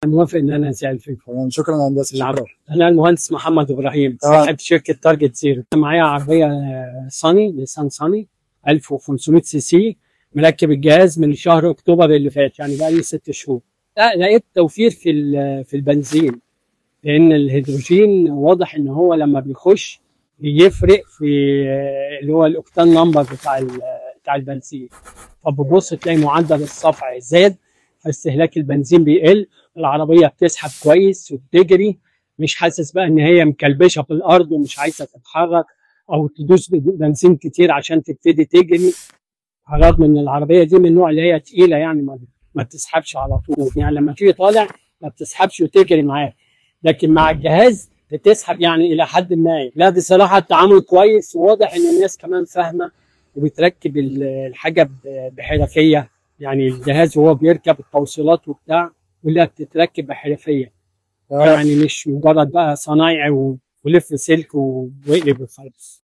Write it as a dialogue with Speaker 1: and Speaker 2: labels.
Speaker 1: موافق ان انا اسال فيك.
Speaker 2: تمام، شكرا يا هندسه.
Speaker 1: العفو. انا المهندس محمد ابراهيم صاحب شركه تارجت زيرو. معايا عربيه صاني، نيسان صاني 1500 سي سي، مركب الجهاز من شهر اكتوبر اللي فات، يعني بقى لي 6 شهور. لا، لقيت توفير في البنزين، لان الهيدروجين واضح ان هو لما بيخش بيفرق في اللي هو الاوكتان نمبر بتاع البنزين. فببص تلاقي معدل الصفع زاد، فاستهلاك البنزين بيقل، العربيه بتسحب كويس وبتجري، مش حاسس بقى ان هي مكلبشه في الارض ومش عايزه تتحرك او تدوس بنزين كتير عشان تبتدي تجري. رغم ان العربيه دي من النوع اللي هي تقيله، يعني ما بتسحبش على طول، يعني لما تيجي طالع ما بتسحبش وتجري معاك، لكن مع الجهاز بتسحب يعني الى حد ما. لا دي صراحه التعامل كويس، وواضح ان الناس كمان فاهمه وبتركب الحاجه بحرفيه، يعني الجهاز وهو بيركب التوصيلات وبتاع كلها بتتركب بحرفيه، يعني مش مجرد بقى صنايعي ولف سلك واقلب وخلاص.